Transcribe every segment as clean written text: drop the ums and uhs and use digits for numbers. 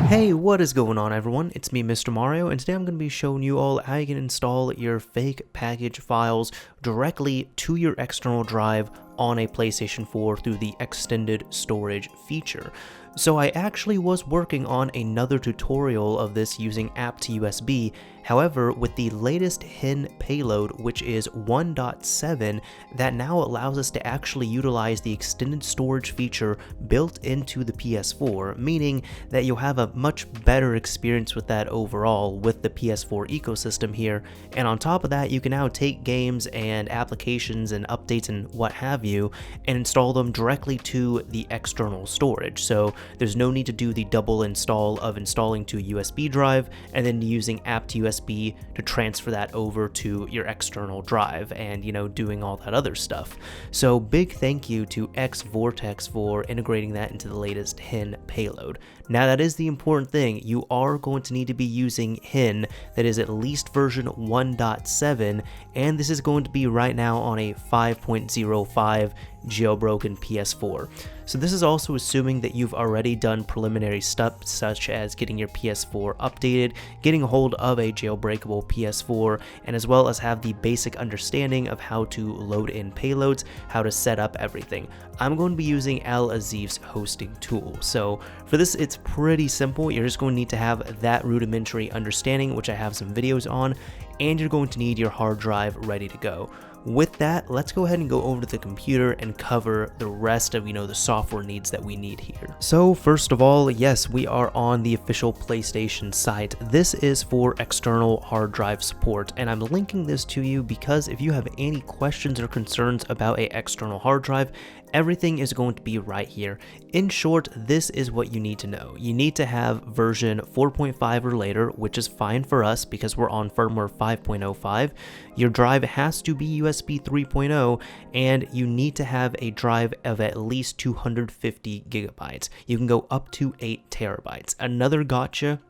Hey, what is going on everyone? It's me, Mr. Mario, and today I'm going to be showing you all how you can install your fake package files directly to your external drive on a PlayStation 4 through the extended storage feature. So I actually was working on another tutorial of this using app2usb. However, with the latest HIN payload, which is 1.7, that now allows us to actually utilize the extended storage feature built into the PS4, meaning that you'll have a much better experience with that overall with the PS4 ecosystem here. And on top of that, you can now take games and applications and updates and what have you and install them directly to the external storage. So there's no need to do the double install of installing to a USB drive and then using app2usb to transfer that over to your external drive and, doing all that other stuff. So big thank you to xvortex for integrating that into the latest HIN payload. Now that is the important thing, you are going to need to be using HIN that is at least version 1.7, and this is going to be right now on a 5.05 Jailbroken PS4. So this is also assuming that you've already done preliminary steps such as getting your PS4 updated, getting a hold of a jailbreakable PS4, and as well as have the basic understanding of how to load in payloads, how to set up everything. I'm going to be using Al-Azif's hosting tool. So for this, it's pretty simple. You're just going to need to have that rudimentary understanding, which I have some videos on, and you're going to need your hard drive ready to go. With that, let's go ahead and go over to the computer and cover the rest of, the software needs that we need here. So first of all, yes, we are on the official PlayStation site. This is for external hard drive support, and I'm linking this to you because if you have any questions or concerns about an external hard drive, everything is going to be right here. In short, this is what you need to know. You need to have version 4.5 or later, which is fine for us because we're on firmware 5.05. Your drive has to be USB 3.0, and you need to have a drive of at least 250 gigabytes. You can go up to 8 terabytes. Another gotcha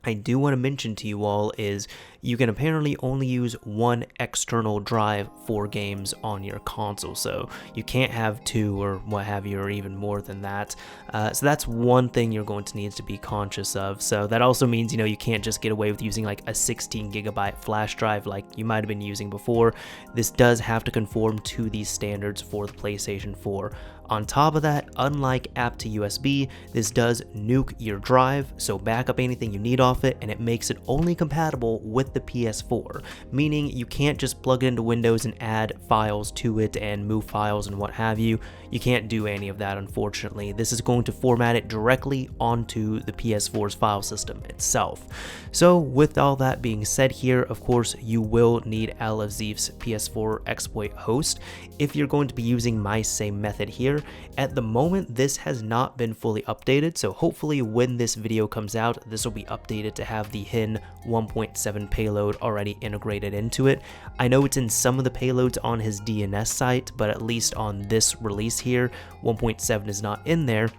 I do want to mention to you all is you can apparently only use one external drive for games on your console, so you can't have two or what have you, or even more than that. So that's one thing you're going to need to be conscious of. So that also means, you can't just get away with using like a 16 gigabyte flash drive like you might have been using before. This does have to conform to these standards for the PlayStation 4. On top of that, unlike app2usb, this does nuke your drive, so back up anything you need off it, and it makes it only compatible with the PS4, meaning you can't just plug it into Windows and add files to it and move files and what have you. You can't do any of that, unfortunately. This is going to format it directly onto the PS4's file system itself. So with all that being said here, of course, you will need Al-Azif's PS4 exploit host if you're going to be using my same method here. At the moment, this has not been fully updated, so hopefully when this video comes out, this will be updated to have the HIN 1.7 payload already integrated into it. I know it's in some of the payloads on his DNS site, but at least on this release here, 1.7 is not in there.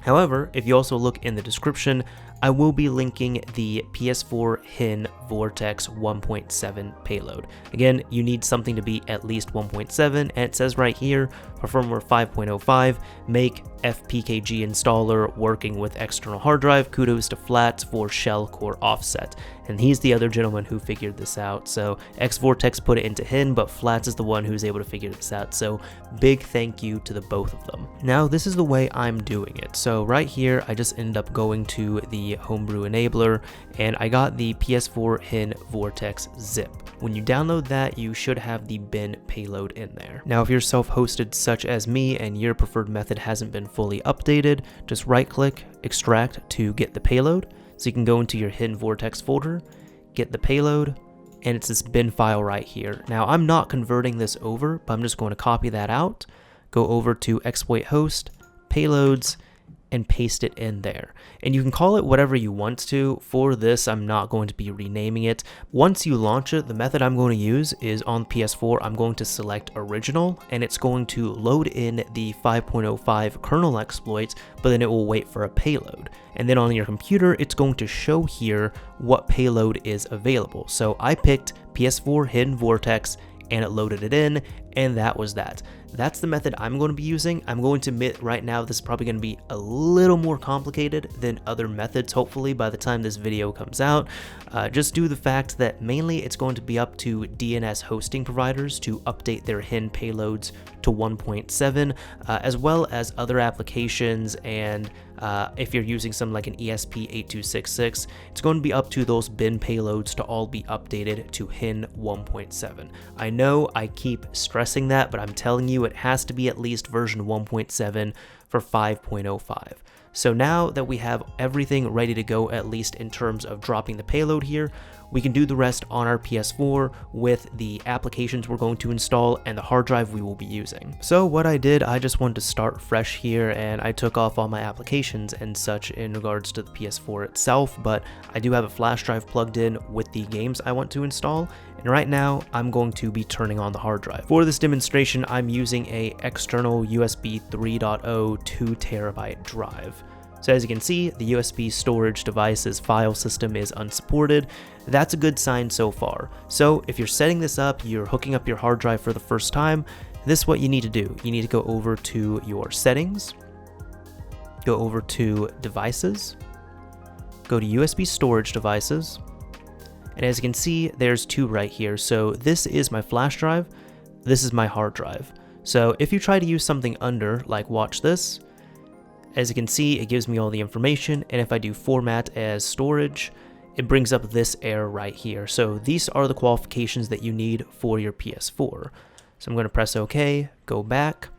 However, if you also look in the description, I will be linking the PS4 HIN Vortex 1.7 payload. Again, you need something to be at least 1.7, and it says right here, for firmware 5.05, make FPKG installer working with external hard drive. Kudos to Flats for shell core offset. And he's the other gentleman who figured this out. So xvortex put it into HIN, but Flats is the one who's able to figure this out. So big thank you to the both of them. Now, this is the way I'm doing it. So right here, I just ended up going to the homebrew enabler, and I got the PS4 HIN Vortex zip. When you download that, you should have the bin payload in there. Now, if you're self-hosted such as me and your preferred method hasn't been fully updated, just right-click, extract to get the payload. So you can go into your HIN Vortex folder, get the payload, and it's this bin file right here. Now, I'm not converting this over, but I'm just going to copy that out, go over to exploit host, payloads, and paste it in there. And you can call it whatever you want to. For this, I'm not going to be renaming it. Once you launch it, the method I'm going to use is on PS4, I'm going to select original, and it's going to load in the 5.05 kernel exploits, but then it will wait for a payload. And then on your computer, it's going to show here what payload is available. So I picked PS4 HIN Vortex, and it loaded it in, and that was that. that's the method I'm going to be using. I'm going to admit right now this is probably going to be a little more complicated than other methods, hopefully, by the time this video comes out, just due to the fact that mainly it's going to be up to DNS hosting providers to update their HIN payloads to 1.7, as well as other applications, and if you're using something like an ESP8266, it's going to be up to those bin payloads to all be updated to HIN 1.7. I know I keep stressing that, but I'm telling you it has to be at least version 1.7 for 5.05. So now that we have everything ready to go, at least in terms of dropping the payload here, we can do the rest on our PS4 with the applications we're going to install and the hard drive we will be using. So what I did, I just wanted to start fresh here, and I took off all my applications and such in regards to the PS4 itself, but I do have a flash drive plugged in with the games I want to install, and right now I'm going to be turning on the hard drive. For this demonstration, I'm using a external USB 3.0 2 terabyte drive. So as you can see, the USB storage device's file system is unsupported. That's a good sign so far. So if you're setting this up, you're hooking up your hard drive for the first time, this is what you need to do. You need to go over to your settings, go over to devices, go to USB storage devices, and as you can see, there's two right here. So this is my flash drive, this is my hard drive. So if you try to use something under, like watch this, as you can see, it gives me all the information, and if I do format as storage, it brings up this error right here. So these are the qualifications that you need for your PS4. So I'm going to press OK, go back,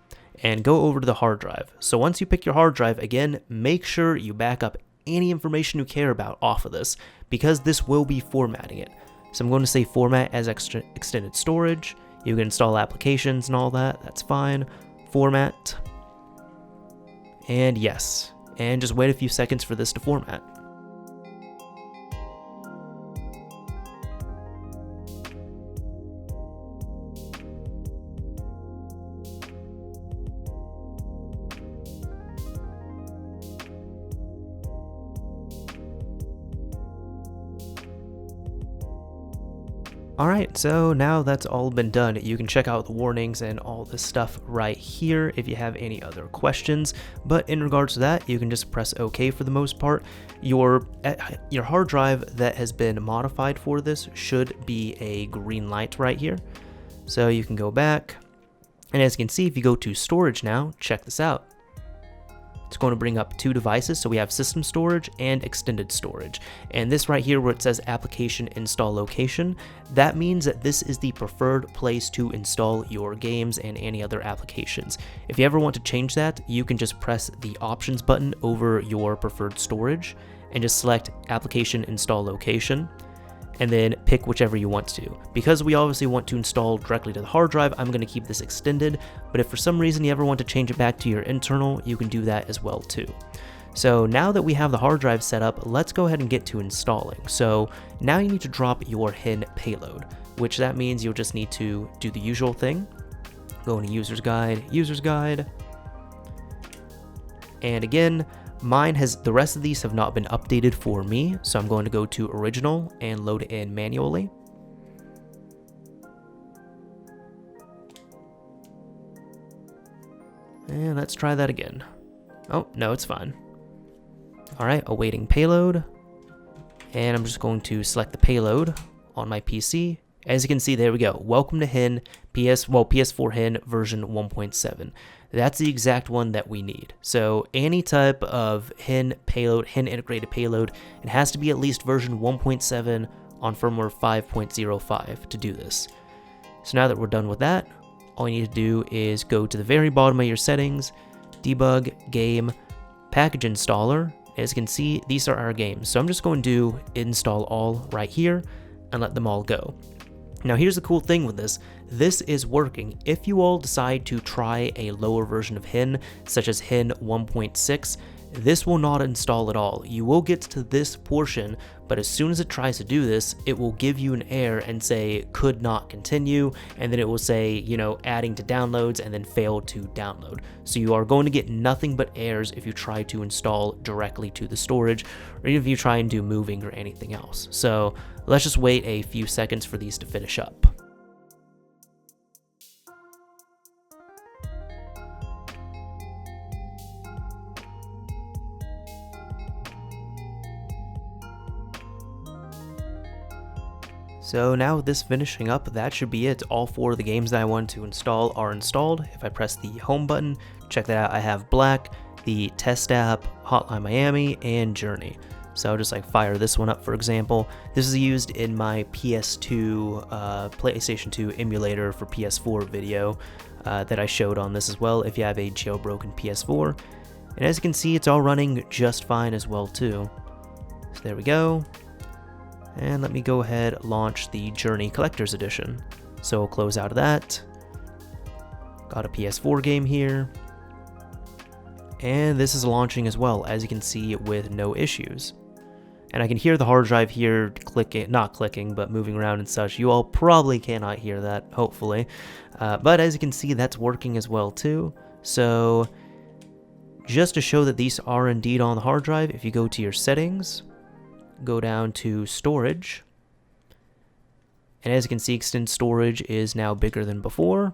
and go over to the hard drive. So once you pick your hard drive, again, make sure you back up any information you care about off of this, because this will be formatting it. So I'm going to say format as extended storage. You can install applications and all that, that's fine. Format. And yes, and just wait a few seconds for this to format. Alright, so now that's all been done, you can check out the warnings and all this stuff right here if you have any other questions, but in regards to that, you can just press OK for the most part. Your hard drive that has been modified for this should be a green light right here. So you can go back, and as you can see, if you go to storage now, check this out. It's going to bring up two devices, so we have system storage and extended storage. And this right here where it says application install location, that means that this is the preferred place to install your games and any other applications. If you ever want to change that, you can just press the options button over your preferred storage and just select application install location, and then pick whichever you want to. Because we obviously want to install directly to the hard drive, I'm going to keep this extended, but if for some reason you ever want to change it back to your internal, you can do that as well too. So now that we have the hard drive set up, let's go ahead and get to installing. So now you need to drop your HIN payload, which that means you'll just need to do the usual thing. Go into user's guide, and again, the rest of these have not been updated for me, so I'm going to go to original and load it in manually. And let's try that again. Oh, no, it's fine. Alright, awaiting payload. And I'm just going to select the payload on my PC. As you can see, there we go. Welcome to HIN, PS4 HIN version 1.7. That's the exact one that we need. So any type of HIN payload, HIN integrated payload, it has to be at least version 1.7 on firmware 5.05 to do this. So now that we're done with that, all you need to do is go to the very bottom of your settings, debug, game, package installer. As you can see, these are our games. So I'm just going to install all right here and let them all go. Now here's the cool thing with this. This is working. If you all decide to try a lower version of HIN, such as HIN 1.6, this will not install at all. You will get to this portion, but as soon as it tries to do this, it will give you an error and say could not continue, and then it will say, you know, adding to downloads and then fail to download. So you are going to get nothing but errors if you try to install directly to the storage, or even if you try and do moving or anything else. So let's just wait a few seconds for these to finish up. So now with this finishing up, that should be it. All 4 of the games that I wanted to install are installed. If I press the home button, check that out, I have Black, the Test app, Hotline Miami, and Journey. So I'll just like fire this one up, for example. This is used in my PS2, PlayStation 2 emulator for PS4 video that I showed on this as well if you have a jailbroken PS4. And as you can see, it's all running just fine as well too. So there we go. And let me go ahead launch the Journey Collector's Edition. So we'll close out of that. Got a PS4 game here. And this is launching as well, as you can see, with no issues. And I can hear the hard drive here clicking, not clicking, but moving around and such. You all probably cannot hear that, hopefully. But as you can see, that's working as well too. So just to show that these are indeed on the hard drive, if you go to your settings, go down to storage, and as you can see, extended storage is now bigger than before.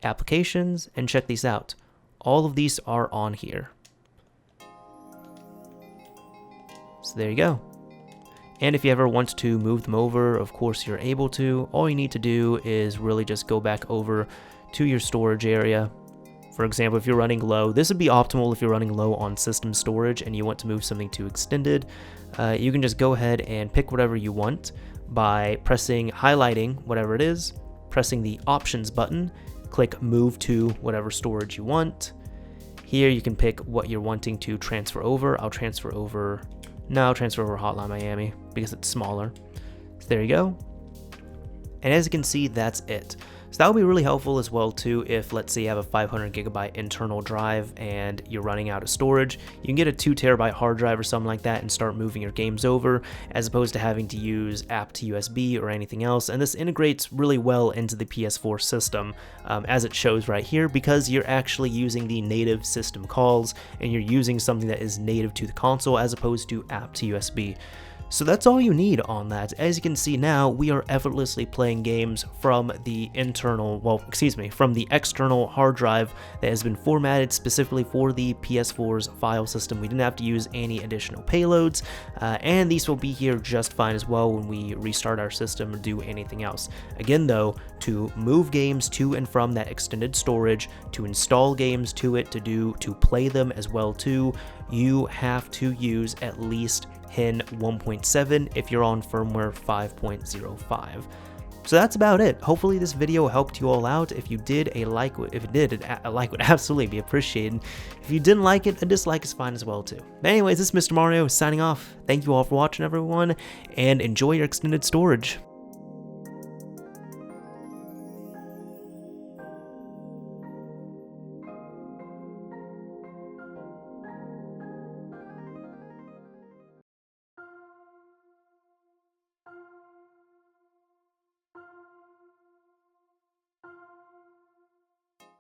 Applications, and check these out. All of these are on here. So there you go. And if you ever want to move them over, of course you're able to. All you need to do is really just go back over to your storage area. For example, if you're running low, this would be optimal if you're running low on system storage and you want to move something to extended. You can just go ahead and pick whatever you want by highlighting whatever it is, pressing the options button, click move to whatever storage you want. Here you can pick what you're wanting to transfer over. I'll transfer over Hotline Miami because it's smaller. So there you go. And as you can see, that's it. So that will be really helpful as well too if, let's say, you have a 500 gigabyte internal drive and you're running out of storage. You can get a 2 terabyte hard drive or something like that and start moving your games over, as opposed to having to use app to USB or anything else. And this integrates really well into the PS4 system, as it shows right here, because you're actually using the native system calls and you're using something that is native to the console as opposed to app to USB. So that's all you need on that. As you can see now, we are effortlessly playing games from the from the external hard drive that has been formatted specifically for the PS4's file system. We didn't have to use any additional payloads, and these will be here just fine as well when we restart our system or do anything else. Again though, to move games to and from that extended storage, to install games to it, to play them as well too, you have to use at least HIN 1.7 if you're on firmware 5.05. So that's about it. Hopefully this video helped you all out. If you did, a like would absolutely be appreciated. If you didn't like it, a dislike is fine as well too. But anyways, this is Mr. Mario signing off. Thank you all for watching, everyone, and enjoy your extended storage.